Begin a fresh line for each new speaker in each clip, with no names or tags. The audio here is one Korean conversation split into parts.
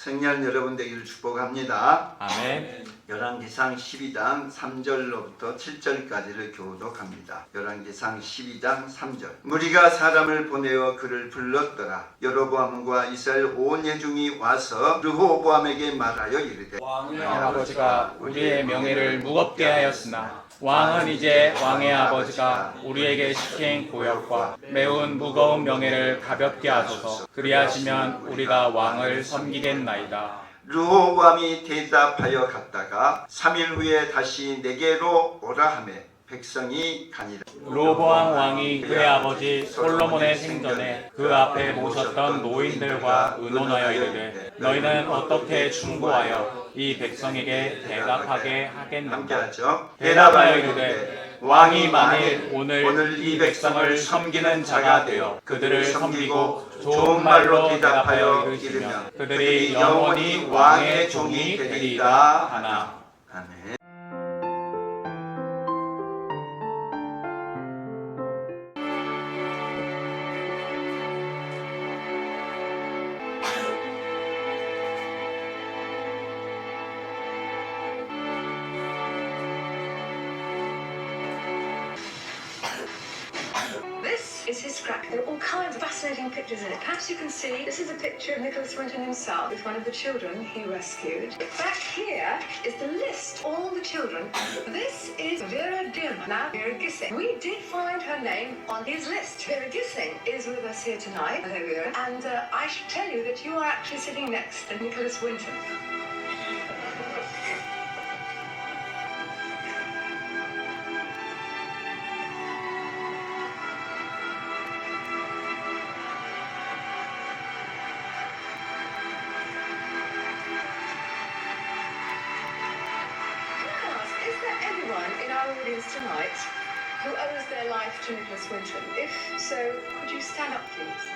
성령 여러분 되기를 축복합니다.
아멘.
열왕기상 12장 3절로부터 7절까지를 교독합니다. 열왕기상 12장 3절. 무리가 사람을 보내어 그를 불렀더라. 여로보암과 이스라엘 온 회중이 와서 르호보암에게 말하여 이르되
왕의 아버지가 우리의 명예를 무겁게 하였으나 왕은 이제 왕의 아버지가 우리에게 시킨 고역과 매운 무거운 명예를 가볍게 하소서. 그리하시면 우리가 왕을 섬기겠나이다.
르호보암이 대답하여 갔다가 3일 후에 다시 내게로 오라 하매 백성이 가니라.
르호보암 왕이 그의 아버지 솔로몬의 생전에 그 앞에 모셨던 노인들과 의논하여 이르되 너희는 어떻게 충고하여 이 백성에게 대답하게 하겠는가?
함께하죠.
대답하여 이르되 왕이 만일 오늘 이 백성을 섬기는 자가 되어 그들을 섬기고 좋은 말로 대답하여 이르시면 그들이 영원히 왕의 종이 되리이다 하나.
아멘.
This is his scrap. There are all kinds of fascinating pictures in it. Perhaps you can see this is a picture of Nicholas Winton himself with one of the children he rescued. Back here is the list, all the children. This is Vera Dim, now Vera Gissing. We did find her name on his list. Vera Gissing is with us here tonight, hello Vera, and I should tell you that you are actually sitting next to Nicholas Winton. Is there anyone in our audience tonight who owes their life to Nicholas Winton? If so, could you stand up, please?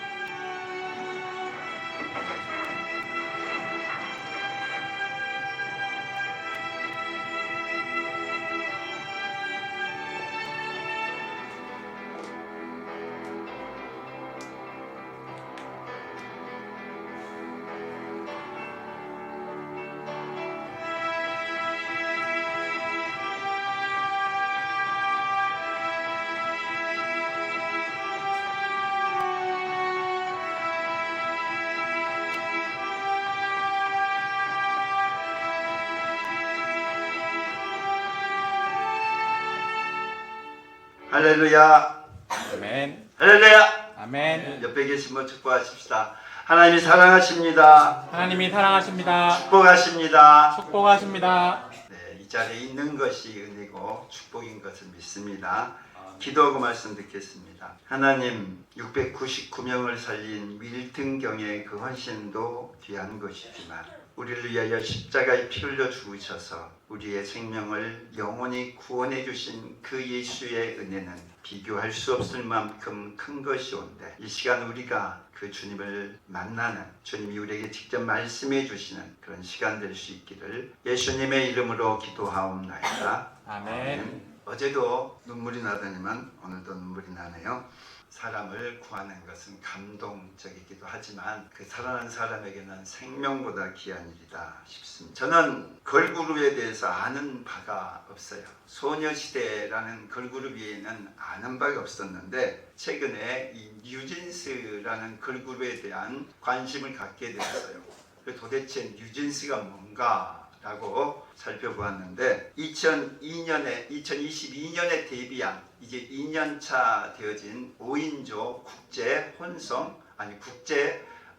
할렐루야.
아멘.
할렐루야.
아멘.
옆에 계신 분 축복하십시다. 하나님이 사랑하십니다.
하나님이 사랑하십니다.
축복하십니다.
축복하십니다.
네, 이 자리에 있는 것이 은혜고 축복인 것을 믿습니다. 기도하고 말씀 듣겠습니다. 하나님, 699명을 살린 밀등경의 그 헌신도 귀한 것이지만 우리를 위하여 십자가에 피 흘려 죽으셔서 우리의 생명을 영원히 구원해 주신 그 예수의 은혜는 비교할 수 없을 만큼 큰 것이온데, 이 시간 우리가 그 주님을 만나는, 주님이 우리에게 직접 말씀해 주시는 그런 시간 될 수 있기를 예수님의 이름으로 기도하옵나이다.
아멘.
어제도 눈물이 나더니만 오늘도 눈물이 나네요. 사람을 구하는 것은 감동적이기도 하지만 그 살아난 사람에게는 생명보다 귀한 일이다 싶습니다. 저는 걸그룹에 대해서 아는 바가 없어요. 소녀시대라는 걸그룹 위에는 아는 바가 없었는데 최근에 이 뉴진스라는 걸그룹에 대한 관심을 갖게 되었어요. 도대체 뉴진스가 뭔가? 라고 살펴보았는데 2022년에 데뷔한 이제 2년차 되어진 5인조 국제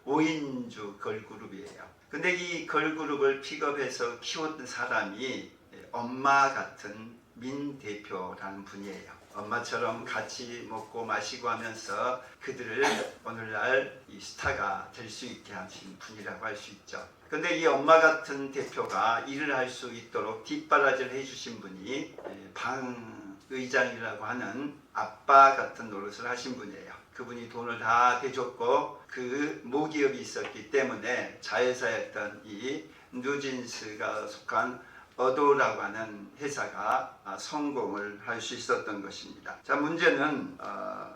5인조 걸그룹이에요. 근데 이 걸그룹을 픽업해서 키웠던 사람이 엄마 같은 민 대표라는 분이에요. 엄마처럼 같이 먹고 마시고 하면서 그들을 오늘날 이 스타가 될 수 있게 하신 분이라고 할 수 있죠. 근데 이 엄마 같은 대표가 일을 할 수 있도록 뒷바라지를 해주신 분이 방 의장이라고 하는 아빠 같은 노릇을 하신 분이에요. 그분이 돈을 다 대줬고 그 모기업이 있었기 때문에 자회사였던 이 뉴진스가 속한 어도라고 하는 회사가 성공을 할 수 있었던 것입니다. 자, 문제는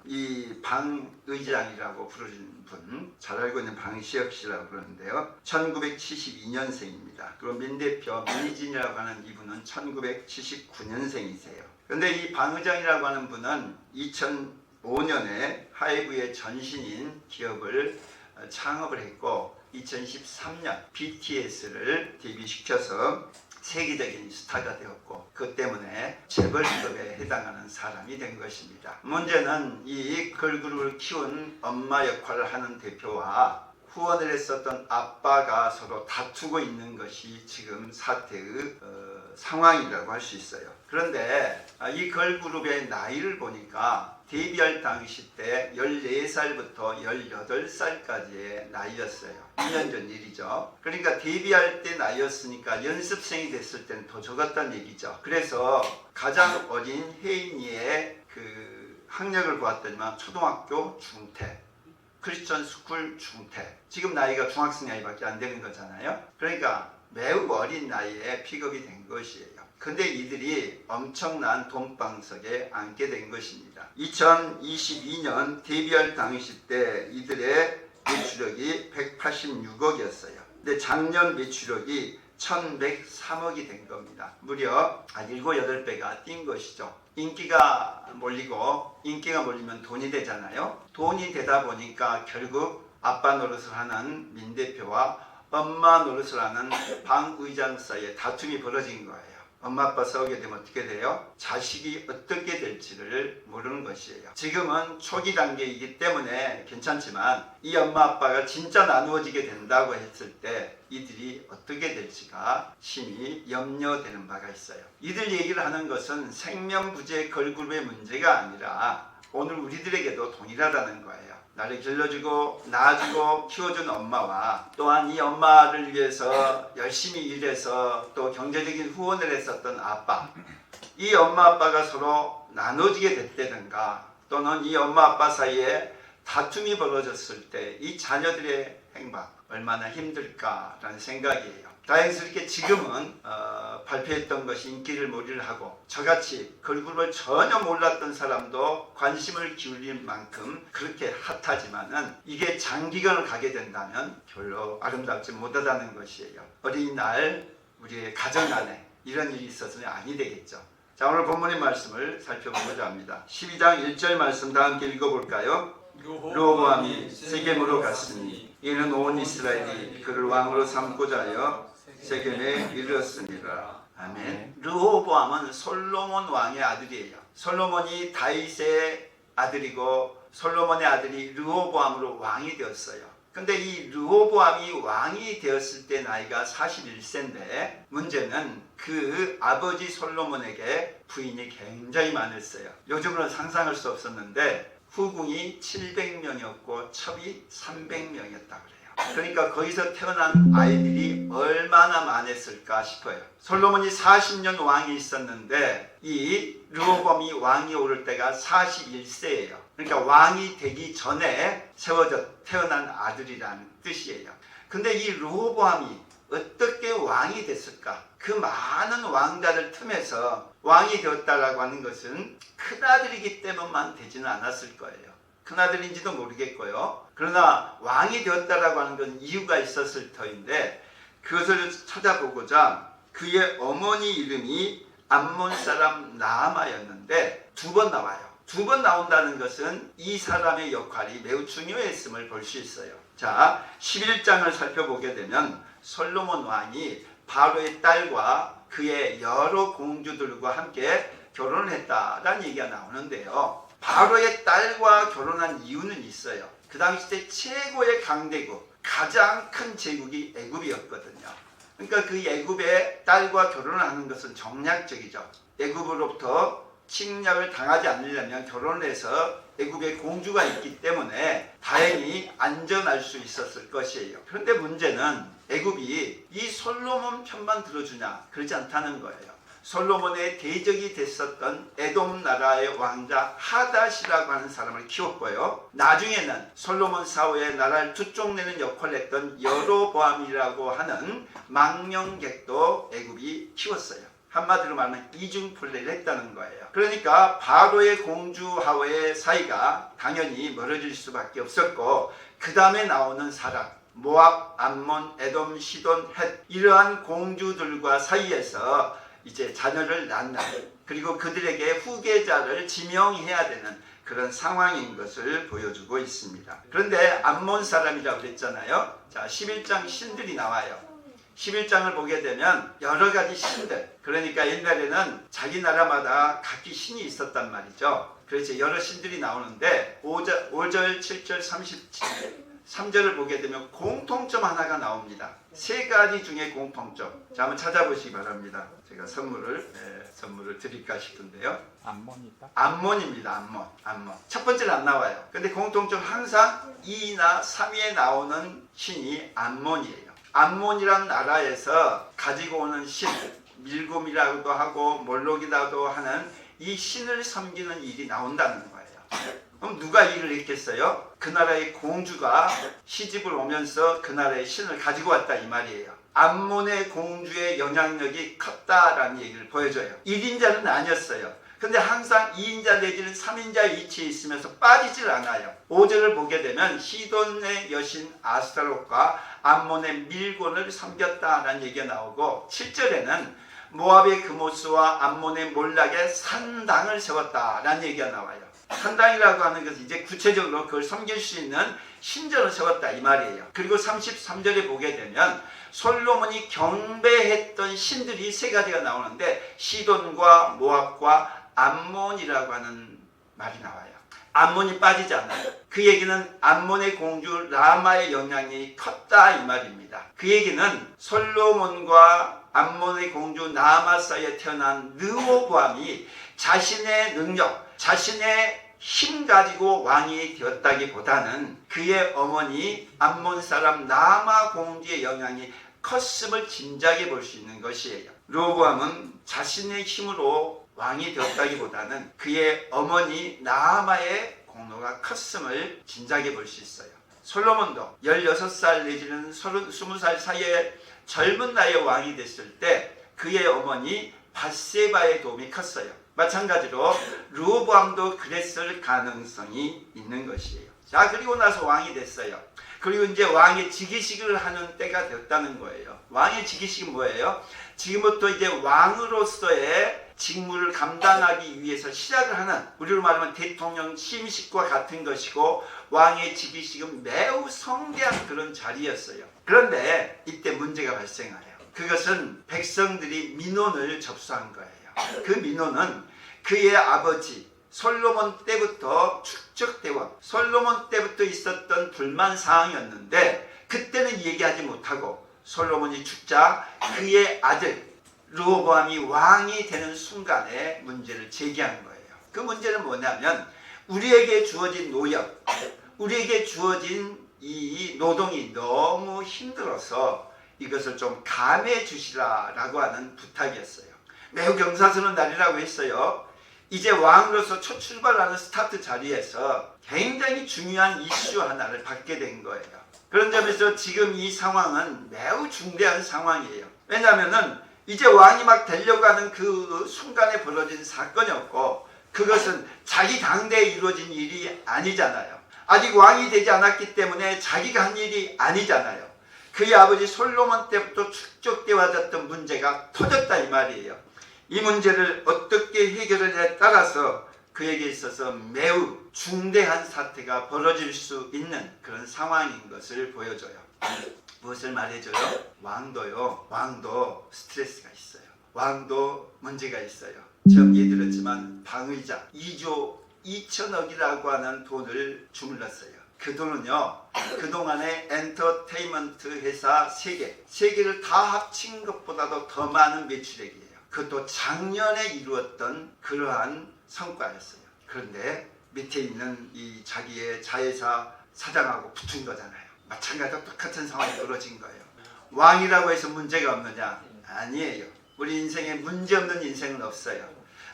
이 방 의장이라고 부르는 분, 잘 알고 있는 방시혁 씨라고 부르는데요. 1972년생입니다. 그리고 민 대표 민희진이라고 하는 이분은 1979년생이세요. 그런데 이 방 의장이라고 하는 분은 2005년에 하이브의 전신인 기업을 창업을 했고 2013년 BTS를 데뷔시켜서 세계적인 스타가 되었고 그 때문에 재벌급에 해당하는 사람이 된 것입니다. 문제는 이 걸그룹을 키운 엄마 역할을 하는 대표와 후원을 했었던 아빠가 서로 다투고 있는 것이 지금 사태의 상황이라고 할 수 있어요. 그런데 이 걸그룹의 나이를 보니까 데뷔할 당시 때 14살부터 18살까지의 나이였어요. 2년 전 일이죠. 그러니까 데뷔할 때 나이였으니까 연습생이 됐을 때는 더 적었다는 얘기죠. 그래서 가장 어린 혜인이의 그 학력을 보았더니만 초등학교 중퇴, 크리스천 스쿨 중퇴. 지금 나이가 중학생 나이밖에 안 되는 거잖아요. 그러니까 매우 어린 나이에 픽업이 된 것이에요. 근데 이들이 엄청난 돈방석에 앉게 된 것입니다. 2022년 데뷔할 당시 때 이들의 매출력이 186억이었어요. 근데 작년 매출력이 1103억이 된 겁니다. 무려 7, 8배가 뛴 것이죠. 인기가 몰리고 인기가 몰리면 돈이 되잖아요. 돈이 되다 보니까 결국 아빠 노릇을 하는 민 대표와 엄마 노릇을 하는 방 의장 사이에 다툼이 벌어진 거예요. 엄마 아빠 싸우게 되면 어떻게 돼요? 자식이 어떻게 될지를 모르는 것이에요. 지금은 초기 단계이기 때문에 괜찮지만 이 엄마 아빠가 진짜 나누어지게 된다고 했을 때 이들이 어떻게 될지가 심히 염려되는 바가 있어요. 이들 얘기를 하는 것은 생명부재 걸그룹의 문제가 아니라 오늘 우리들에게도 동일하다는 거예요. 나를 길러주고 낳아주고 키워준 엄마와 또한 이 엄마를 위해서 열심히 일해서 또 경제적인 후원을 했었던 아빠, 이 엄마 아빠가 서로 나눠지게 됐다든가 또는 이 엄마 아빠 사이에 다툼이 벌어졌을 때 이 자녀들의 행방 얼마나 힘들까라는 생각이에요. 다행스럽게 지금은 발표했던 것이 인기를 몰이를 하고 저같이 걸그룹을 전혀 몰랐던 사람도 관심을 기울일 만큼 그렇게 핫하지만은 이게 장기간을 가게 된다면 별로 아름답지 못하다는 것이에요. 어린이날 우리의 가정 안에 이런 일이 있어서는 아니 되겠죠. 자, 오늘 본문의 말씀을 살펴보고자 합니다. 12장 1절 말씀 다 함께 읽어볼까요? 르호보암이 세겜으로 갔으니 이는 온 이스라엘이 그를 왕으로 삼고자 하여 세겜에 이르렀습니다. 아멘. 르호보암은 솔로몬 왕의 아들이에요. 솔로몬이 다윗의 아들이고 솔로몬의 아들이 르호보암으로 왕이 되었어요. 근데 이 르호보암이 왕이 되었을 때 나이가 41세인데 문제는 그 아버지 솔로몬에게 부인이 굉장히 많았어요. 요즘으로는 상상할 수 없었는데 후궁이 700명이었고 첩이 300명이었다고 그래요. 그러니까 거기서 태어난 아이들이 얼마나 많았을까 싶어요. 솔로몬이 40년 왕이 있었는데 이 르호보암이 왕이 오를 때가 41세예요. 그러니까 왕이 되기 전에 세워져 태어난 아들이라는 뜻이에요. 근데 이 르호보암이 어떻게 왕이 됐을까? 그 많은 왕자들 틈에서 왕이 되었다라고 하는 것은 큰아들이기 때문만 되지는 않았을 거예요. 큰아들인지도 모르겠고요. 그러나 왕이 되었다라고 하는 건 이유가 있었을 터인데 그것을 찾아보고자 그의 어머니 이름이 암몬 사람 나아마였는데 2번 나와요. 2번 나온다는 것은 이 사람의 역할이 매우 중요했음을 볼 수 있어요. 자, 11장을 살펴보게 되면 솔로몬 왕이 바로의 딸과 그의 여러 공주들과 함께 결혼을 했다라는 얘기가 나오는데요. 바로의 딸과 결혼한 이유는 있어요. 그 당시 때 최고의 강대국, 가장 큰 제국이 애굽이었거든요. 그러니까 그 애굽의 딸과 결혼을 하는 것은 정략적이죠. 애굽으로부터 침략을 당하지 않으려면 결혼을 해서 애굽에 공주가 있기 때문에 다행히 안전할 수 있었을 것이에요. 그런데 문제는 애굽이 이 솔로몬 편만 들어주냐? 그러지 않다는 거예요. 솔로몬의 대적이 됐었던 에돔 나라의 왕자 하닷이라고 하는 사람을 키웠고요. 나중에는 솔로몬 사후에 나라를 두쪽내는 역할을 했던 여로보암이라고 하는 망령객도 애굽이 키웠어요. 한마디로 말하면 이중플레이를 했다는 거예요. 그러니까 바로의 공주하고의 사이가 당연히 멀어질 수밖에 없었고, 그 다음에 나오는 사람 모압, 암몬, 에돔, 시돈, 헷, 이러한 공주들과 사이에서 이제 자녀를 낳는, 그리고 그들에게 후계자를 지명해야 되는 그런 상황인 것을 보여주고 있습니다. 그런데 암몬 사람이라고 그랬잖아요. 자, 11장 신들이 나와요. 11장을 보게 되면 여러 가지 신들, 그러니까 옛날에는 자기 나라마다 각기 신이 있었단 말이죠. 그래서 여러 신들이 나오는데 5절, 7절, 3절을 보게 되면 공통점 하나가 나옵니다. 세 가지 중에 공통점. 자, 한번 찾아보시기 바랍니다. 제가 선물을 드릴까 싶은데요.
암몬이다.
암몬입니다. 암몬. 첫 번째는 안 나와요. 근데 공통점 항상 2나 3위에 나오는 신이 암몬이에요. 암몬이라는 나라에서 가지고 오는 신, 밀곰이라고도 하고 몰록이라고도 하는 이 신을 섬기는 일이 나온다는 거예요. 그럼 누가 일을 했겠어요? 그 나라의 공주가 시집을 오면서 그 나라의 신을 가지고 왔다 이 말이에요. 암몬의 공주의 영향력이 컸다라는 얘기를 보여줘요. 1인자는 아니었어요. 근데 항상 2인자 내지는 3인자 위치에 있으면서 빠지질 않아요. 5절을 보게 되면 시돈의 여신 아스타롯과 암몬의 밀곤을 섬겼다라는 얘기가 나오고, 7절에는 모압의 그모스와 암몬의 몰락에 산당을 세웠다라는 얘기가 나와요. 산당이라고 하는 것은 이제 구체적으로 그걸 섬길 수 있는 신전을 세웠다 이 말이에요. 그리고 33절에 보게 되면 솔로몬이 경배했던 신들이 세 가지가 나오는데 시돈과 모압과 암몬이라고 하는 말이 나와요. 암몬이 빠지지 않아요. 그 얘기는 암몬의 공주 라마의 영향이 컸다 이 말입니다. 그 얘기는 솔로몬과 암몬의 공주 나아마 사이에 태어난 르호보암이 자신의 능력, 자신의 힘 가지고 왕이 되었다기보다는 그의 어머니 암몬 사람 나아마 공주의 영향이 컸음을 짐작해 볼 수 있는 것이에요. 르호보암은 자신의 힘으로 왕이 되었다기보다는 그의 어머니 나아마의 공로가 컸음을 짐작해 볼 수 있어요. 솔로몬도 16살 내지는 20살 사이에 젊은 나이에 왕이 됐을 때 그의 어머니 밧세바의 도움이 컸어요. 마찬가지로 르호보암도 그랬을 가능성이 있는 것이에요. 자, 그리고 나서 왕이 됐어요. 그리고 이제 왕의 즉위식을 하는 때가 됐다는 거예요. 왕의 즉위식은 뭐예요? 지금부터 이제 왕으로서의 직무를 감당하기 위해서 시작을 하는, 우리로 말하면 대통령 취임식과 같은 것이고, 왕의 즉위식은 매우 성대한 그런 자리였어요. 그런데 이때 문제가 발생해요. 그것은 백성들이 민원을 접수한 거예요. 그 민원은 그의 아버지 솔로몬 때부터 축적되어 솔로몬 때부터 있었던 불만 사항이었는데, 그때는 얘기하지 못하고 솔로몬이 죽자 그의 아들 르호보암이 왕이 되는 순간에 문제를 제기한 거예요. 그 문제는 뭐냐면, 우리에게 주어진 노역, 우리에게 주어진 이 노동이 너무 힘들어서 이것을 좀 감해 주시라라고 하는 부탁이었어요. 매우 경사스러운 날이라고 했어요. 이제 왕으로서 첫 출발하는 스타트 자리에서 굉장히 중요한 이슈 하나를 받게 된 거예요. 그런 점에서 지금 이 상황은 매우 중대한 상황이에요. 왜냐하면 이제 왕이 막 되려고 하는 그 순간에 벌어진 사건이었고, 그것은 자기 당대에 이루어진 일이 아니잖아요. 아직 왕이 되지 않았기 때문에 자기가 한 일이 아니잖아요. 그의 아버지 솔로몬 때부터 축적되어 왔던 문제가 터졌다 이 말이에요. 이 문제를 어떻게 해결하냐에 따라서 그에게 있어서 매우 중대한 사태가 벌어질 수 있는 그런 상황인 것을 보여줘요. 무엇을 말해줘요? 왕도 스트레스가 있어요. 왕도 문제가 있어요. 처음 얘기 들었지만 방의자 2조 2천억이라고 하는 돈을 주물렀어요. 그 돈은요, 그동안에 엔터테인먼트 회사 3개를 다 합친 것보다도 더 많은 매출액이에요. 그것도 작년에 이루었던 그러한 성과였어요. 그런데 밑에 있는 이 자기의 자회사 사장하고 붙은 거잖아요. 마찬가지로 똑같은 상황이 벌어진 거예요. 왕이라고 해서 문제가 없느냐? 아니에요. 우리 인생에 문제 없는 인생은 없어요.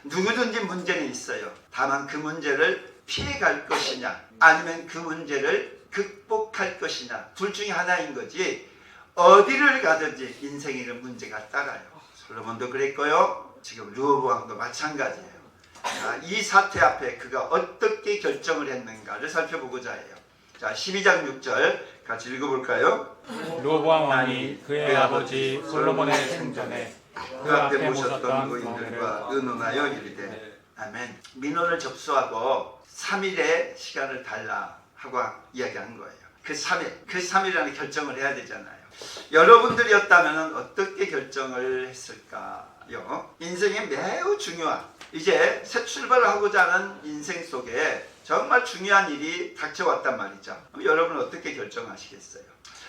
누구든지 문제는 있어요. 다만 그 문제를 피해갈 것이냐 아니면 그 문제를 극복할 것이냐 둘 중에 하나인 거지 어디를 가든지 인생에는 문제가 따라요. 솔로몬도 그랬고요. 지금 르호보암도 마찬가지예요. 자, 이 사태 앞에 그가 어떻게 결정을 했는가를 살펴보고자 해요. 자, 12장 6절 같이 읽어볼까요?
르호보암 왕이 그의 아버지 솔로몬의 생전에
그 앞에 모셨던 노인들과 의논하여 이르되 아멘. 민원을 접수하고 3일의 시간을 달라 하고 이야기한 거예요. 그 3일이라는 결정을 해야 되잖아요. 여러분들이었다면 어떻게 결정을 했을까요? 인생에 매우 중요한 이제 새 출발을 하고자 하는 인생 속에 정말 중요한 일이 닥쳐왔단 말이죠. 그럼 여러분은 어떻게 결정하시겠어요?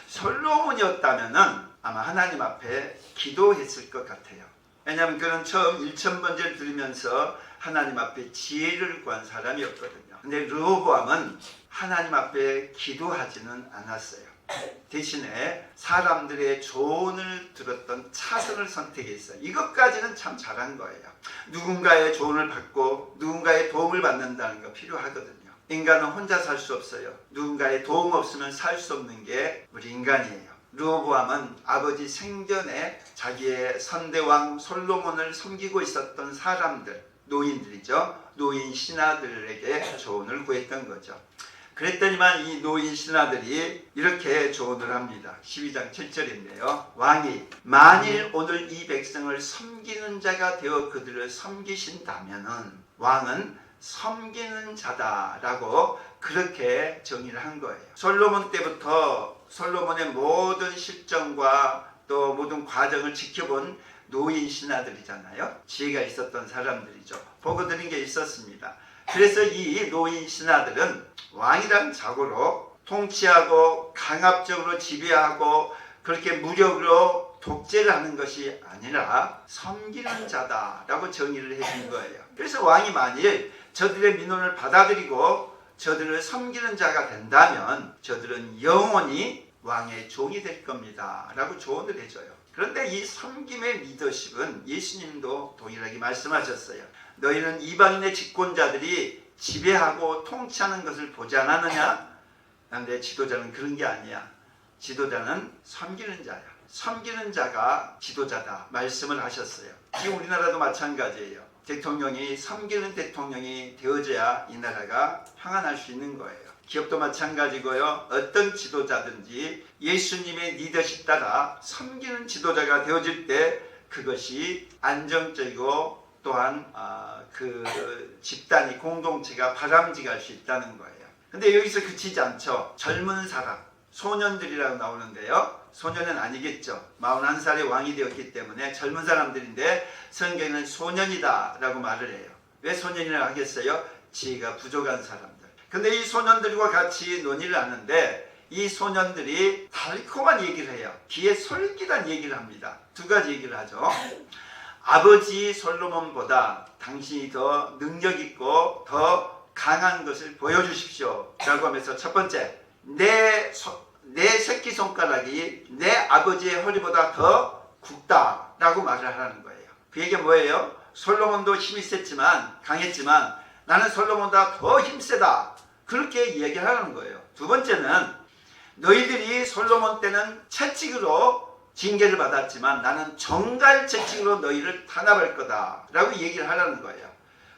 솔로몬이었다면 아마 하나님 앞에 기도했을 것 같아요. 왜냐하면 그는 처음 1000번째를 들으면서 하나님 앞에 지혜를 구한 사람이었거든요. 근데 르호보암은 하나님 앞에 기도하지는 않았어요. 대신에 사람들의 조언을 들었던 차선을 선택했어요. 이것까지는 참 잘한 거예요. 누군가의 조언을 받고 누군가의 도움을 받는다는 거 필요하거든요. 인간은 혼자 살 수 없어요. 누군가의 도움 없으면 살 수 없는 게 우리 인간이에요. 르호보암은 아버지 생전에 자기의 선대왕 솔로몬을 섬기고 있었던 사람들, 노인들이죠. 노인 신하들에게 조언을 구했던 거죠. 그랬더니만 이 노인 신하들이 이렇게 조언을 합니다. 12장 7절인데요. 왕이 만일 오늘 이 백성을 섬기는 자가 되어 그들을 섬기신다면은 왕은 섬기는 자다라고 그렇게 정의를 한 거예요. 솔로몬 때부터 솔로몬의 모든 실정과 또 모든 과정을 지켜본 노인 신하들이잖아요. 지혜가 있었던 사람들이죠. 보고 들은 게 있었습니다. 그래서 이 노인 신하들은 왕이란 자고로 통치하고 강압적으로 지배하고 그렇게 무력으로 독재를 하는 것이 아니라 섬기는 자다라고 정의를 해준 거예요. 그래서 왕이 만일 저들의 민원을 받아들이고 저들을 섬기는 자가 된다면 저들은 영원히 왕의 종이 될 겁니다 라고 조언을 해줘요. 그런데 이 섬김의 리더십은 예수님도 동일하게 말씀하셨어요. 너희는 이방인의 집권자들이 지배하고 통치하는 것을 보지 않았느냐? 그런데 지도자는 그런 게 아니야. 지도자는 섬기는 자야. 섬기는 자가 지도자다 말씀을 하셨어요. 지금 우리나라도 마찬가지예요. 대통령이 섬기는 대통령이 되어져야 이 나라가 평안할 수 있는 거예요. 기업도 마찬가지고요. 어떤 지도자든지 예수님의 리더십 따라 섬기는 지도자가 되어질 때 그것이 안정적이고 또한 그 집단이 공동체가 바람직할 수 있다는 거예요. 근데 여기서 그치지 않죠. 젊은 사람, 소년들이라고 나오는데요. 소년은 아니겠죠. 41살의 왕이 되었기 때문에 젊은 사람들인데 성경에는 소년이다 라고 말을 해요. 왜 소년이라고 하겠어요? 지혜가 부족한 사람들. 근데 이 소년들과 같이 논의를 하는데 이 소년들이 달콤한 얘기를 해요. 귀에 솔깃한 얘기를 합니다. 두 가지 얘기를 하죠. 아버지 솔로몬보다 당신이 더 능력있고 더 강한 것을 보여주십시오 라고 하면서 첫 번째, 내 새끼손가락이 내 아버지의 허리보다 더 굵다 라고 말을 하라는 거예요. 그 얘기가 뭐예요? 솔로몬도 힘이 셌지만 강했지만 나는 솔로몬보다 더 힘세다 그렇게 얘기를 하라는 거예요. 두 번째는 너희들이 솔로몬 때는 채찍으로 징계를 받았지만 나는 정갈 채찍으로 너희를 탄압할 거다 라고 얘기를 하라는 거예요.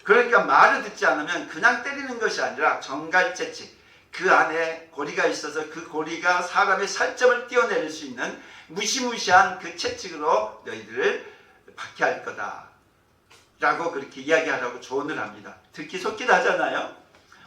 그러니까 말을 듣지 않으면 그냥 때리는 것이 아니라 정갈 채찍, 그 안에 고리가 있어서 그 고리가 사람의 살점을 떼어내릴 수 있는 무시무시한 그 채찍으로 너희들을 박해할 거다 라고 그렇게 이야기하라고 조언을 합니다. 듣기 속기하잖아요.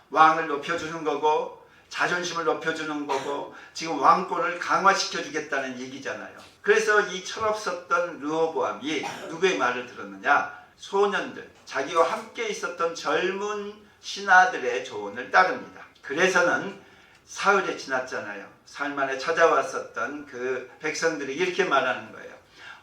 왕을 높여주는 거고 자존심을 높여주는 거고 지금 왕권을 강화시켜 주겠다는 얘기잖아요. 그래서 이 철없었던 르호보암이 누구의 말을 들었느냐? 소년들, 자기와 함께 있었던 젊은 신하들의 조언을 따릅니다. 그래서는 사흘이 지났잖아요. 사흘 만에 찾아왔었던 그 백성들이 이렇게 말하는 거예요.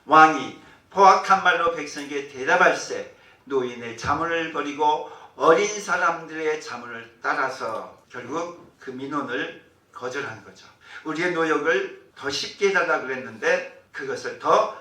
왕이 포악한 말로 백성에게 대답할세 노인의 자문을 버리고 어린 사람들의 자문을 따라서 결국 그 민원을 거절한 거죠. 우리의 노역을 더 쉽게 해달라고 그랬는데 그것을 더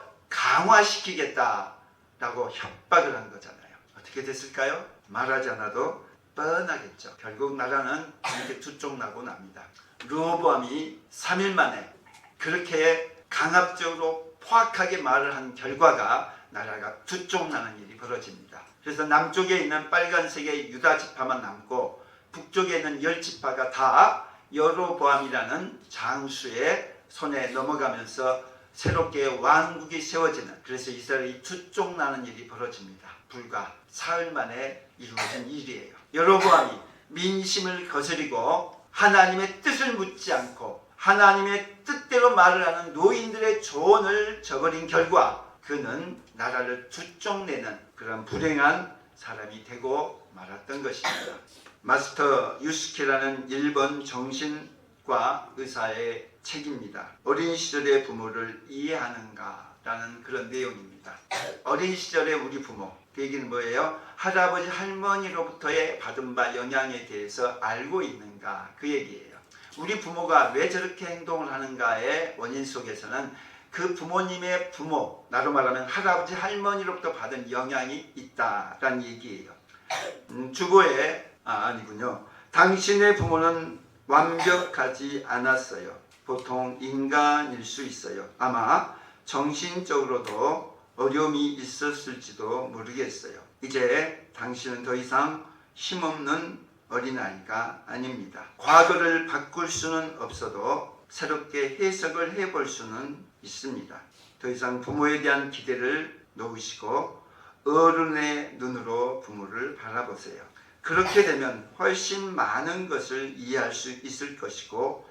강화시키겠다라고 협박을 한 거잖아요. 어떻게 됐을까요? 말하지 않아도 뻔하겠죠. 결국 나라는 이렇게 두 쪽 나고 납니다. 르호보암이 3일 만에 그렇게 강압적으로 포악하게 말을 한 결과가 나라가 두 쪽 나는 일이 벌어집니다. 그래서 남쪽에 있는 빨간색의 유다 지파만 남고 북쪽에 있는 10지파가 다 여로보암이라는 장수의 손에 넘어가면서 새롭게 왕국이 세워지는, 그래서 이스라엘이 두 쪽 나는 일이 벌어집니다. 불과 사흘 만에 이루어진 일이에요. 여로보암이 민심을 거스리고 하나님의 뜻을 묻지 않고 하나님의 뜻대로 말을 하는 노인들의 조언을 저버린 결과 그는 나라를 두 쪽 내는 그런 불행한 사람이 되고 말았던 것입니다. 마스터 유스키라는 일본 정신과 의사의 책입니다. 어린 시절의 부모를 이해하는가? 라는 그런 내용입니다. 어린 시절의 우리 부모, 그 얘기는 뭐예요? 할아버지 할머니로부터의 받은 바 영향에 대해서 알고 있는가? 그 얘기예요. 우리 부모가 왜 저렇게 행동을 하는가의 원인 속에서는 그 부모님의 부모, 나로 말하면 할아버지 할머니로부터 받은 영향이 있다라는 얘기예요. 아니군요. 당신의 부모는 완벽하지 않았어요. 보통 인간일 수 있어요. 아마 정신적으로도 어려움이 있었을지도 모르겠어요. 이제 당신은 더 이상 힘없는 어린아이가 아닙니다. 과거를 바꿀 수는 없어도 새롭게 해석을 해볼 수는 있습니다. 더 이상 부모에 대한 기대를 놓으시고 어른의 눈으로 부모를 바라보세요. 그렇게 되면 훨씬 많은 것을 이해할 수 있을 것이고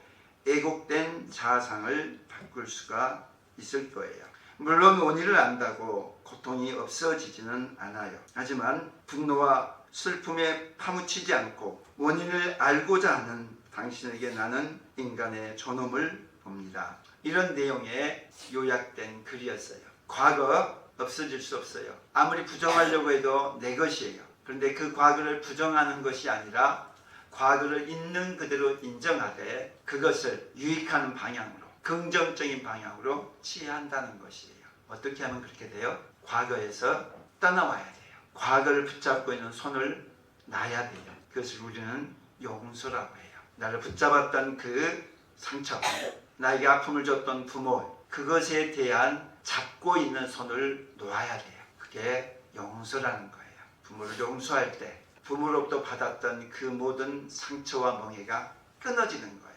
애곡된 자상을 바꿀 수가 있을 거예요. 물론 원인을 안다고 고통이 없어지지는 않아요. 하지만 분노와 슬픔에 파묻히지 않고 원인을 알고자 하는 당신에게 나는 인간의 존엄을 봅니다. 이런 내용의 요약된 글이었어요. 과거 없어질 수 없어요. 아무리 부정하려고 해도 내 것이에요. 그런데 그 과거를 부정하는 것이 아니라 과거를 있는 그대로 인정하되 그것을 유익하는 방향으로, 긍정적인 방향으로 취한다는 것이에요. 어떻게 하면 그렇게 돼요? 과거에서 떠나와야 돼요. 과거를 붙잡고 있는 손을 놔야 돼요. 그것을 우리는 용서라고 해요. 나를 붙잡았던 그 상처, 나에게 아픔을 줬던 부모, 그것에 대한 잡고 있는 손을 놓아야 돼요. 그게 용서라는 거예요. 부모를 용서할 때 부모로부터 받았던 그 모든 상처와 멍해가 끊어지는 거예요.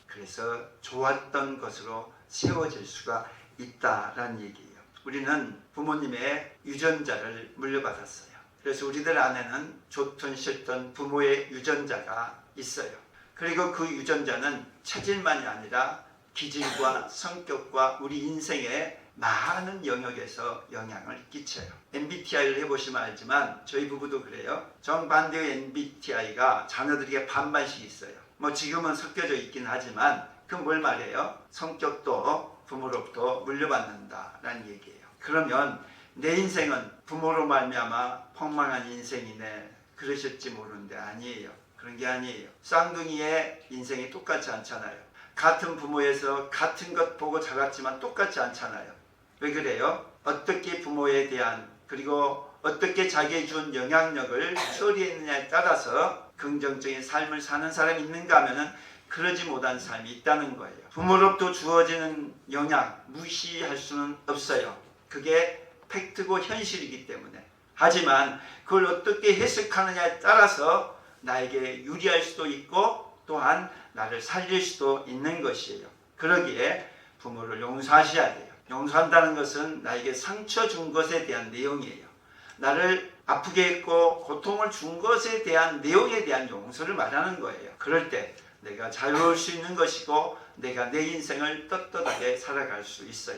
그래서 좋았던 것으로 세워질 수가 있다라는 얘기예요. 우리는 부모님의 유전자를 물려받았어요. 그래서 우리들 안에는 좋든 싫든 부모의 유전자가 있어요. 그리고 그 유전자는 체질만이 아니라 기질과 성격과 우리 인생의 많은 영역에서 영향을 끼쳐요. MBTI를 해보시면 알지만 저희 부부도 그래요. 정반대의 MBTI가 자녀들에게 반반씩 있어요. 뭐 지금은 섞여져 있긴 하지만 그 뭘 말해요? 성격도 부모로부터 물려받는다라는 얘기예요. 그러면 내 인생은 부모로 말미암아 폭망한 인생이네 그러실지 모르는데 아니에요. 그런 게 아니에요. 쌍둥이의 인생이 똑같지 않잖아요. 같은 부모에서 같은 것 보고 자랐지만 똑같지 않잖아요. 왜 그래요? 어떻게 부모에 대한 그리고 어떻게 자기에 준 영향력을 처리했느냐에 따라서 긍정적인 삶을 사는 사람이 있는가 하면은 그러지 못한 삶이 있다는 거예요. 부모로부터 주어지는 영향 무시할 수는 없어요. 그게 팩트고 현실이기 때문에. 하지만 그걸 어떻게 해석하느냐에 따라서 나에게 유리할 수도 있고 또한 나를 살릴 수도 있는 것이에요. 그러기에 부모를 용서하셔야 돼요. 용서한다는 것은 나에게 상처 준 것에 대한 내용이에요. 나를 아프게 했고 고통을 준 것에 대한 내용에 대한 용서를 말하는 거예요. 그럴 때 내가 자유로울 수 있는 것이고 내가 내 인생을 떳떳하게 살아갈 수 있어요.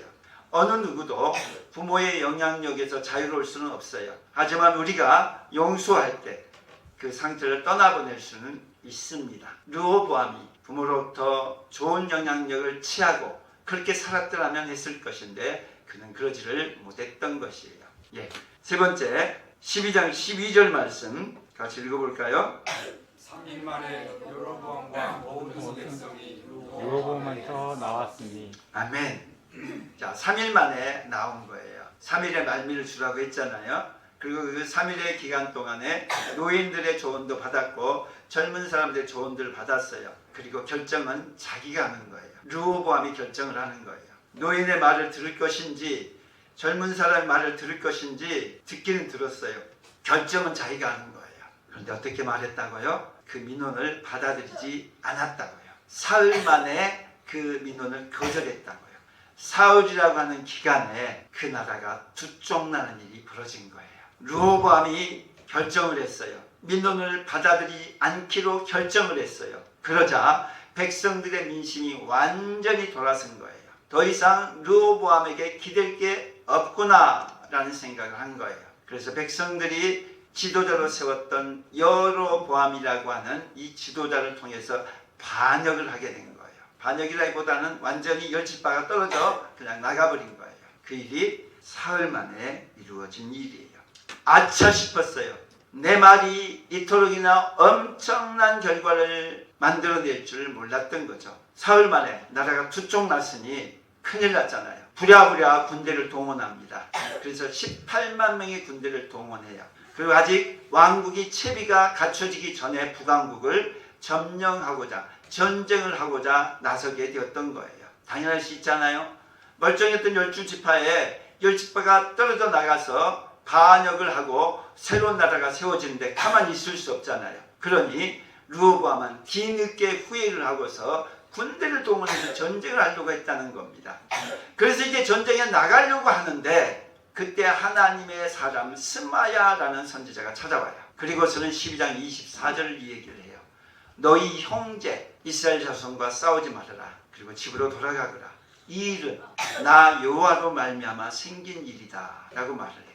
어느 누구도 부모의 영향력에서 자유로울 수는 없어요. 하지만 우리가 용서할 때 그 상처를 떠나보낼 수는 있습니다. 르호보암이 부모로부터 좋은 영향력을 취하고 그렇게 살았더라면 했을 것인데 그는 그러지를 못했던 것이에요. 세 번째 12장 12절 말씀 같이 읽어볼까요?
3일 만에 여로보암과 모든 백성이
여로보암에서 나왔으니
아멘. 자, 3일 만에 나온 거예요. 3일의 말미를 주라고 했잖아요. 그리고 그 3일의 기간 동안에 노인들의 조언도 받았고 젊은 사람들의 조언들을 받았어요. 그리고 결정은 자기가 하는 거예요. 르호보암이 결정을 하는 거예요. 노인의 말을 들을 것인지 젊은 사람의 말을 들을 것인지 듣기는 들었어요. 결정은 자기가 하는 거예요. 그런데 어떻게 말했다고요? 그 민원을 받아들이지 않았다고요. 사흘 만에 그 민원을 거절했다고요. 사흘이라고 하는 기간에 그 나라가 두 쪽 나는 일이 벌어진 거예요. 르호보암이 결정을 했어요. 민원을 받아들이지 않기로 결정을 했어요. 그러자 백성들의 민심이 완전히 돌아선 거예요. 더 이상 르호보암에게 기댈 게 없구나 라는 생각을 한 거예요. 그래서 백성들이 지도자로 세웠던 여로보암이라고 하는 이 지도자를 통해서 반역을 하게 된 거예요. 반역이라기보다는 완전히 열짓바가 떨어져 그냥 나가버린 거예요. 그 일이 사흘 만에 이루어진 일이에요. 아차 싶었어요. 내 말이 이토록이나 엄청난 결과를 만들어낼 줄 몰랐던 거죠. 사흘 만에 나라가 두 쪽 났으니 큰일 났잖아요. 부랴부랴 군대를 동원합니다. 그래서 18만 명의 군대를 동원해요. 그리고 아직 왕국이 채비가 갖춰지기 전에 북왕국을 점령하고자 전쟁을 하고자 나서게 되었던 거예요. 당연할 수 있잖아요. 멀쩡했던 12지파에 10지파가 떨어져 나가서 반역을 하고 새로운 나라가 세워지는데 가만히 있을 수 없잖아요. 그러니 르호보암은 뒤늦게 후회를 하고서 군대를 동원해서 전쟁을 하려고 했다는 겁니다. 그래서 이제 전쟁에 나가려고 하는데 그때 하나님의 사람 스마야라는 선지자가 찾아와요. 그리고서는 12장 24절을 이 얘기를 해요. 너희 형제 이스라엘 자손과 싸우지 말아라. 그리고 집으로 돌아가거라. 이 일은 나 여호와로 말미암아 생긴 일이다 라고 말을 해요.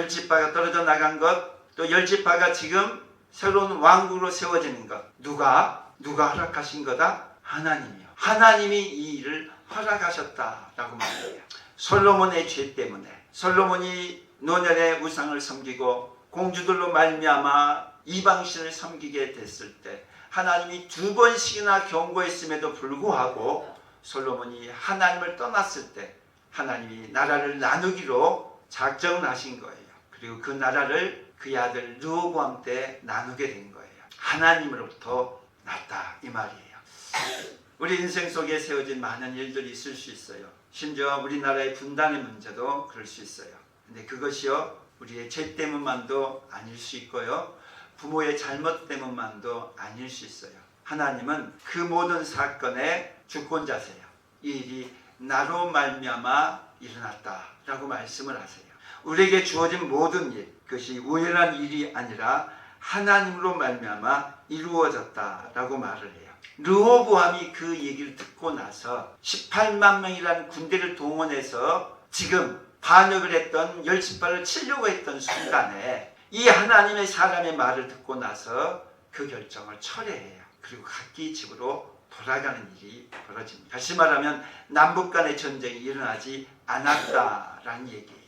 10지파가 떨어져 나간 것, 또 10지파가 지금 새로운 왕국으로 세워지는 것, 누가 허락하신 거다? 하나님이요. 하나님이 이 일을 허락하셨다라고 말해요. 솔로몬의 죄 때문에 솔로몬이 노년의 우상을 섬기고 공주들로 말미암아 이방신을 섬기게 됐을 때 하나님이 2번씩이나 경고했음에도 불구하고 솔로몬이 하나님을 떠났을 때 하나님이 나라를 나누기로 작정을 하신 거예요. 그리고 그 나라를 그의 아들 르호보암 때 나누게 된 거예요. 하나님으로부터 났다 이 말이에요. 우리 인생 속에 세워진 많은 일들이 있을 수 있어요. 심지어 우리나라의 분단의 문제도 그럴 수 있어요. 근데 그것이요 우리의 죄 때문만도 아닐 수 있고요. 부모의 잘못 때문만도 아닐 수 있어요. 하나님은 그 모든 사건의 주권자세요. 이 일이 나로 말미암아 일어났다라고 말씀을 하세요. 우리에게 주어진 모든 일, 그것이 우연한 일이 아니라 하나님으로 말미암아 이루어졌다라고 말을 해요. 르호보암이 그 얘기를 듣고 나서 18만 명이라는 군대를 동원해서 지금 반역을 했던 10지파를 치려고 했던 순간에 이 하나님의 사람의 말을 듣고 나서 그 결정을 철회해요. 그리고 각기 집으로 돌아가는 일이 벌어집니다. 다시 말하면 남북 간의 전쟁이 일어나지 않았다라는 얘기예요.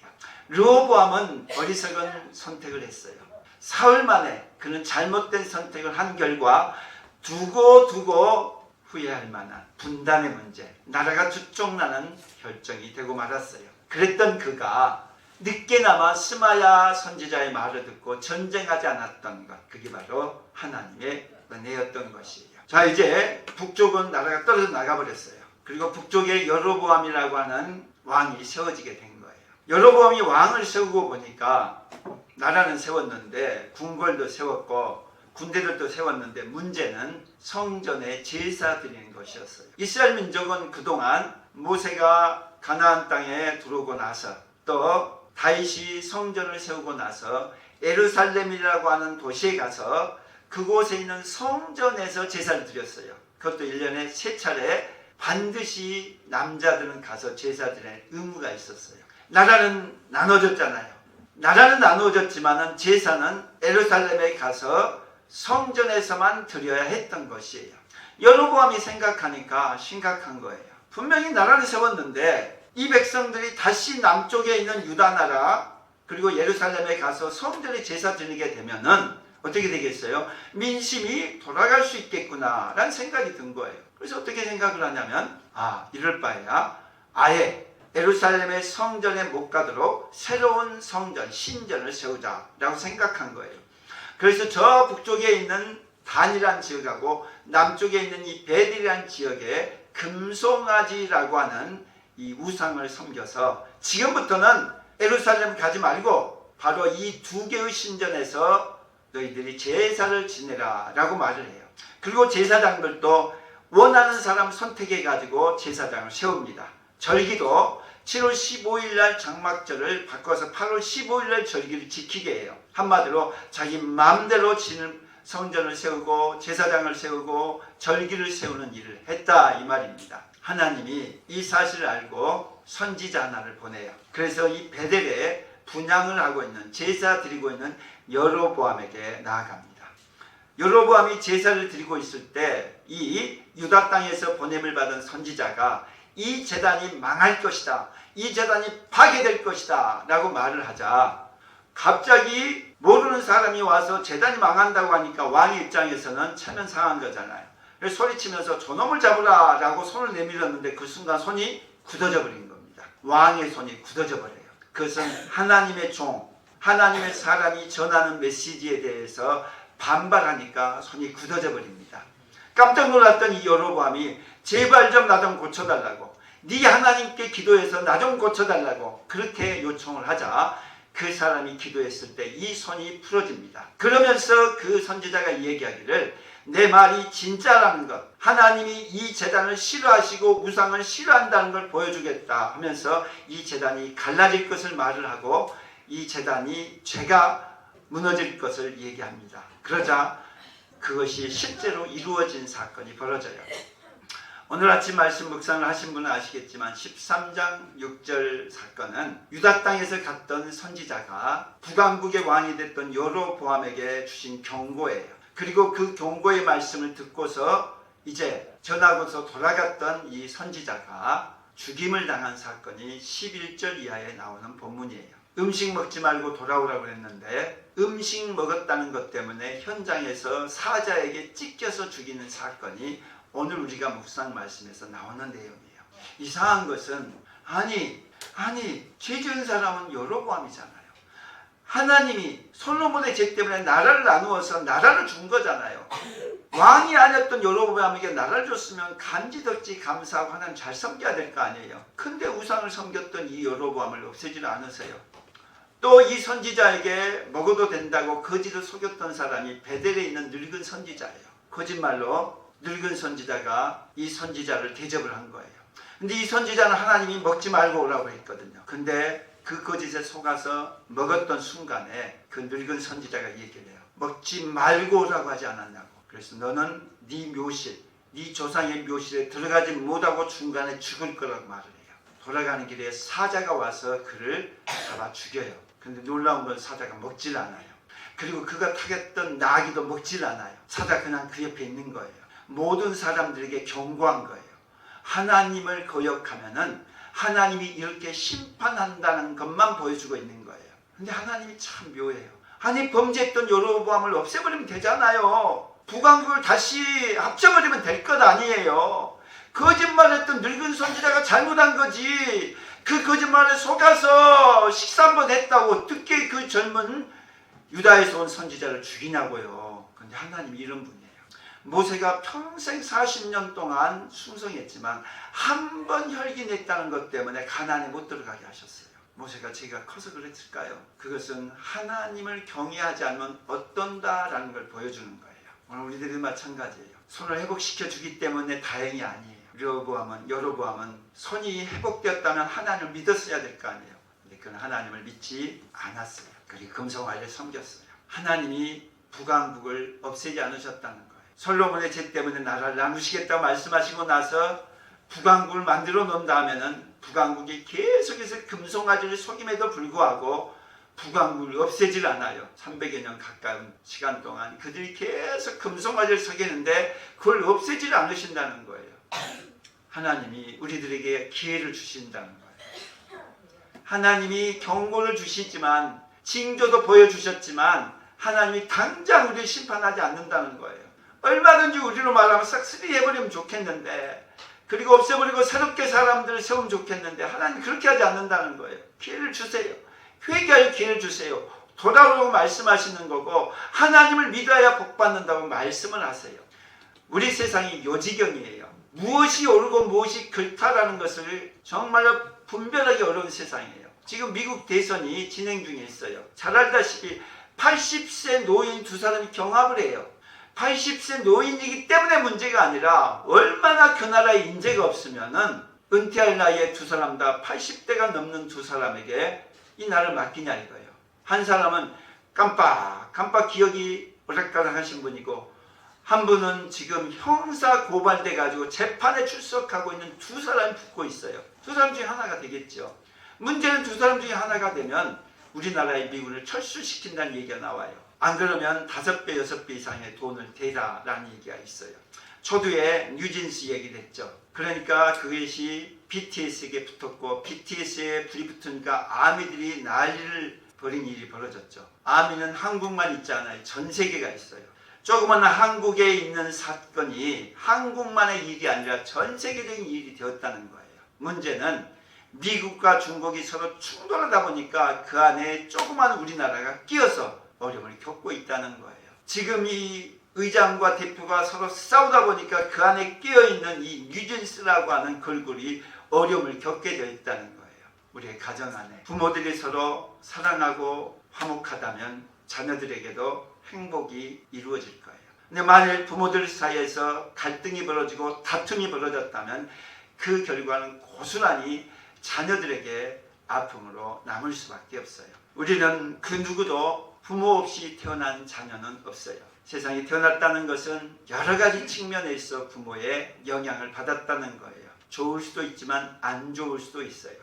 르호보암은 어리석은 선택을 했어요. 사흘 만에 그는 잘못된 선택을 한 결과 두고 후회할 만한 분단의 문제, 나라가 두 쪽 나는 결정이 되고 말았어요. 그랬던 그가 늦게나마 스마야 선지자의 말을 듣고 전쟁하지 않았던 것, 그게 바로 하나님의 은혜였던 것이에요. 자, 이제 북쪽은 나라가 떨어져 나가버렸어요. 그리고 북쪽에 여로보암이라고 하는 왕이 세워지게 된 거예요. 여로보암이 왕을 세우고 보니까 나라는 세웠는데 궁궐도 세웠고 군대들도 세웠는데 문제는 성전에 제사 드리는 것이었어요. 이스라엘 민족은 그동안 모세가 가나안 땅에 들어오고 나서 또 다윗이 성전을 세우고 나서 예루살렘이라고 하는 도시에 가서 그곳에 있는 성전에서 제사를 드렸어요. 그것도 1년에 3차례 반드시 남자들은 가서 제사 드리는 의무가 있었어요. 나라는 나눠졌잖아요. 나라는 나누어졌지만 제사는 예루살렘에 가서 성전에서만 드려야 했던 것이에요. 여로보암이 생각하니까 심각한 거예요. 분명히 나라를 세웠는데 이 백성들이 다시 남쪽에 있는 유다 나라 그리고 예루살렘에 가서 성전에 제사 드리게 되면은 어떻게 되겠어요? 민심이 돌아갈 수 있겠구나 라는 생각이 든 거예요. 그래서 어떻게 생각을 하냐면 이럴 바에야 아예 예루살렘의 성전에 못 가도록 새로운 성전, 신전을 세우자라고 생각한 거예요. 그래서 저 북쪽에 있는 단이란 지역하고 남쪽에 있는 이 베델이란 지역에 금송아지라고 하는 이 우상을 섬겨서 지금부터는 예루살렘 가지 말고 바로 이 두 개의 신전에서 너희들이 제사를 지내라 라고 말을 해요. 그리고 제사장들도 원하는 사람 선택해 가지고 제사장을 세웁니다. 절기도 7월 15일 날 장막절을 바꿔서 8월 15일 날 절기를 지키게 해요. 한마디로 자기 마음대로 성전을 세우고 제사장을 세우고 절기를 세우는 일을 했다 이 말입니다. 하나님이 이 사실을 알고 선지자 하나를 보내요. 그래서 이 베델에 분향을 하고 있는 제사 드리고 있는 여로보암에게 나아갑니다. 여로보암이 제사를 드리고 있을 때 이 유다 땅에서 보냄을 받은 선지자가 이 제단이 망할 것이다, 이 제단이 파괴될 것이다 라고 말을 하자 갑자기 모르는 사람이 와서 제단이 망한다고 하니까 왕의 입장에서는 체면 상한 거잖아요. 그래서 소리치면서 저놈을 잡으라 라고 손을 내밀었는데 그 순간 손이 굳어져 버린 겁니다. 왕의 손이 굳어져 버려요. 그것은 하나님의 종, 하나님의 사람이 전하는 메시지에 대해서 반발하니까 손이 굳어져 버립니다. 깜짝 놀랐던 이 여로보암이 제발 좀 나 좀 고쳐달라고, 네 하나님께 기도해서 나 좀 고쳐달라고 그렇게 요청을 하자 그 사람이 기도했을 때 이 손이 풀어집니다. 그러면서 그 선지자가 얘기하기를 내 말이 진짜라는 것, 하나님이 이 제단을 싫어하시고 우상을 싫어한다는 걸 보여주겠다 하면서 이 제단이 갈라질 것을 말을 하고 이 제단이 죄가 무너질 것을 얘기합니다. 그러자 그것이 실제로 이루어진 사건이 벌어져요. 오늘 아침 말씀 묵상을 하신 분은 아시겠지만 13장 6절 사건은 유다 땅에서 갔던 선지자가 북왕국의 왕이 됐던 여로보암에게 주신 경고예요. 그리고 그 경고의 말씀을 듣고서 이제 전하고서 돌아갔던 이 선지자가 죽임을 당한 사건이 11절 이하에 나오는 본문이에요. 음식 먹지 말고 돌아오라고 했는데 음식 먹었다는 것 때문에 현장에서 사자에게 찢겨서 죽이는 사건이 오늘 우리가 묵상 말씀에서 나오는 내용이에요. 이상한 것은 아니 죄 지은 사람은 여로보암이잖아요. 하나님이 솔로몬의 죄 때문에 나라를 나누어서 나라를 준 거잖아요. 왕이 아니었던 여로보암에게 나라를 줬으면 간지덕지 감사하고 하나님 잘 섬겨야 될 거 아니에요. 근데 우상을 섬겼던 이 여로보암을 없애지를 않으세요. 또 이 선지자에게 먹어도 된다고 거짓을 속였던 사람이 베델에 있는 늙은 선지자예요. 거짓말로 늙은 선지자가 이 선지자를 대접을 한 거예요. 근데 이 선지자는 하나님이 먹지 말고 오라고 했거든요. 근데 그 거짓에 속아서 먹었던 순간에 그 늙은 선지자가 얘기를 해요. 먹지 말고 오라고 하지 않았냐고. 그래서 너는 네 묘실, 네 조상의 묘실에 들어가지 못하고 중간에 죽을 거라고 말을 해요. 돌아가는 길에 사자가 와서 그를 잡아 죽여요. 근데 놀라운 건 사자가 먹질 않아요. 그리고 그가 타겠던 나귀도 먹질 않아요. 사자 그냥 그 옆에 있는 거예요. 모든 사람들에게 경고한 거예요. 하나님을 거역하면은 하나님이 이렇게 심판한다는 것만 보여주고 있는 거예요. 근데 하나님이 참 묘해요. 아니 범죄했던 여로보암을 없애버리면 되잖아요. 북왕국을 다시 합쳐버리면 될 것 아니에요. 거짓말했던 늙은 선지자가 잘못한 거지. 그 거짓말에 속아서 식사 한번 했다고 어떻게 그 젊은 유다에서 온 선지자를 죽이냐고요. 근데 하나님이 이런 분이에요. 모세가 평생 40년 동안 순성했지만 한 번 혈기냈다는 것 때문에 가나안에 못 들어가게 하셨어요. 모세가 제가 커서 그랬을까요? 그것은 하나님을 경외하지 않으면 어떤다라는 걸 보여주는 거예요. 오늘 우리들이 마찬가지예요. 손을 회복시켜 주기 때문에 다행이 아니에요. 여로보암은 손이 회복되었다면 하나님을 믿었어야 될 거 아니에요. 근데 그는 하나님을 믿지 않았어요. 그리고 금송아지를 섬겼어요. 하나님이 북왕국을 없애지 않으셨다는 거예요. 솔로몬의 죄 때문에 나라를 나누시겠다고 말씀하시고 나서 북왕국을 만들어 놓은 다음에는 북왕국이 계속해서 금송아지를 속임에도 불구하고 북왕국을 없애질 않아요. 300여 년 가까운 시간 동안 그들이 계속 금송아지를 속이는데 그걸 없애질 않으신다는 거예요. 하나님이 우리들에게 기회를 주신다는 거예요. 하나님이 경고를 주시지만 징조도 보여주셨지만 하나님이 당장 우리를 심판하지 않는다는 거예요. 얼마든지 우리로 말하면 싹쓸이 해버리면 좋겠는데 그리고 없애버리고 새롭게 사람들을 세우면 좋겠는데 하나님 그렇게 하지 않는다는 거예요. 기회를 주세요. 회개할 기회를 주세요. 돌아오라고 말씀하시는 거고 하나님을 믿어야 복받는다고 말씀을 하세요. 우리 세상이 요지경이에요. 무엇이 옳고 무엇이 그렇다라는 것을 정말로 분별하기 어려운 세상이에요. 지금 미국 대선이 진행 중에 있어요. 잘 알다시피 80세 노인 두 사람이 경합을 해요. 80세 노인이기 때문에 문제가 아니라 얼마나 그 나라에 인재가 없으면은 은퇴할 나이에 두 사람 다 80대가 넘는 두 사람에게 이 나라를 맡기냐 이거예요. 한 사람은 깜빡 기억이 오락가락하신 분이고 한 분은 지금 형사 고발돼 가지고 재판에 출석하고 있는 두 사람이 붙고 있어요. 두 사람 중에 하나가 되겠죠. 문제는 두 사람 중에 하나가 되면 우리나라의 미군을 철수시킨다는 얘기가 나와요. 안 그러면 5배, 6배 이상의 돈을 대라라는 얘기가 있어요. 초두에 뉴진스 얘기를 했죠. 그러니까 그것이 BTS에게 붙었고 BTS에 불이 붙으니까 아미들이 난리를 벌인 일이 벌어졌죠. 아미는 한국만 있지 않아요. 전 세계가 있어요. 조그마한 한국에 있는 사건이 한국만의 일이 아니라 전 세계적인 일이 되었다는 거예요. 문제는 미국과 중국이 서로 충돌하다 보니까 그 안에 조그만 우리나라가 끼어서 어려움을 겪고 있다는 거예요. 지금 이 의장과 대표가 서로 싸우다 보니까 그 안에 끼어있는 이 뉴진스라고 하는 걸그룹이 어려움을 겪게 되어 있다는 거예요. 우리의 가정 안에 부모들이 서로 사랑하고 화목하다면 자녀들에게도 행복이 이루어질 거예요. 근데 만일 부모들 사이에서 갈등이 벌어지고 다툼이 벌어졌다면 그 결과는 고스란히 자녀들에게 아픔으로 남을 수밖에 없어요. 우리는 그 누구도 부모 없이 태어난 자녀는 없어요. 세상에 태어났다는 것은 여러 가지 측면에서 부모의 영향을 받았다는 거예요. 좋을 수도 있지만 안 좋을 수도 있어요.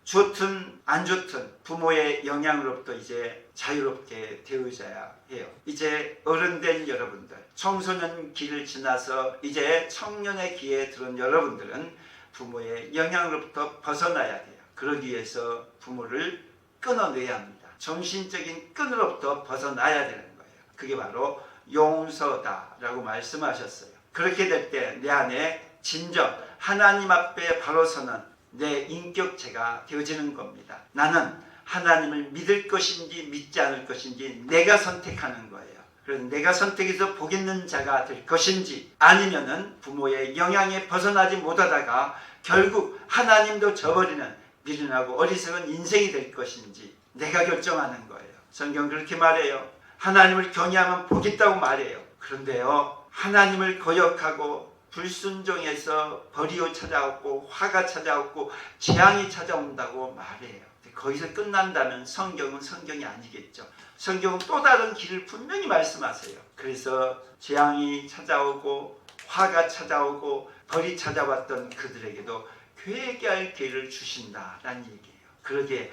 좋든 안 좋든 부모의 영향으로부터 이제 자유롭게 되어져야 해요. 이제 어른된 여러분들, 청소년 길을 지나서 이제 청년의 기에 들은 여러분들은 부모의 영향으로부터 벗어나야 돼요. 그러기 위해서 부모를 끊어내야 합니다. 정신적인 끈으로부터 벗어나야 되는 거예요. 그게 바로 용서다라고 말씀하셨어요. 그렇게 될 때 내 안에 진정 하나님 앞에 바로 서는 내 인격체가 되어지는 겁니다. 나는 하나님을 믿을 것인지 믿지 않을 것인지 내가 선택하는 거예요. 그래서 내가 선택해서 복 있는 자가 될 것인지 아니면은 부모의 영향에 벗어나지 못하다가 결국 하나님도 저버리는 미련하고 어리석은 인생이 될 것인지 내가 결정하는 거예요. 성경 그렇게 말해요. 하나님을 경외하면 복 있다고 말해요. 그런데요, 하나님을 거역하고 불순종해서 벌이요 찾아오고 화가 찾아오고 재앙이 찾아온다고 말해요. 거기서 끝난다면 성경은 성경이 아니겠죠. 성경은 또 다른 길을 분명히 말씀하세요. 그래서 재앙이 찾아오고 화가 찾아오고 벌이 찾아왔던 그들에게도 회개할 기회를 주신다라는 얘기예요. 그러기에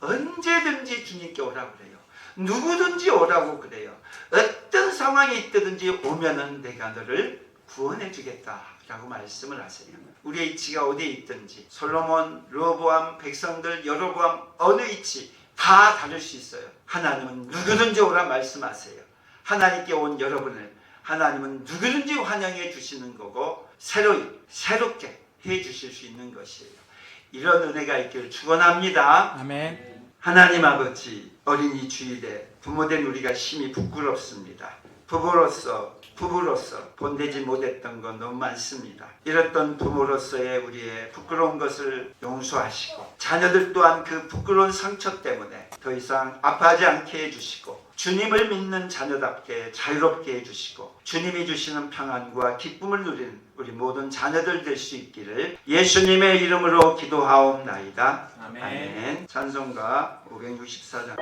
언제든지 주님께 오라고 그래요. 누구든지 오라고 그래요. 어떤 상황이 있든지 오면은 내가 너를 구원해 주겠다라고 말씀을 하세요. 우리의 위치가 어디에 있든지 솔로몬, 르호보암, 백성들, 여로보암 어느 위치 다 다를 수 있어요. 하나님은 누구든지 오라 말씀하세요. 하나님께 온 여러분을 하나님은 누구든지 환영해 주시는 거고 새롭게 해 주실 수 있는 것이에요. 이런 은혜가 있기를 축원합니다.
아멘.
하나님 아버지, 어린이 주일에 부모된 우리가 심히 부끄럽습니다. 부부로서 본되지 못했던 건 너무 많습니다. 이랬던 부모로서의 우리의 부끄러운 것을 용서하시고 자녀들 또한 그 부끄러운 상처 때문에 더 이상 아파하지 않게 해주시고 주님을 믿는 자녀답게 자유롭게 해주시고 주님이 주시는 평안과 기쁨을 누리는 우리 모든 자녀들 될 수 있기를 예수님의 이름으로 기도하옵나이다.
아멘.
아멘. 찬송가 564장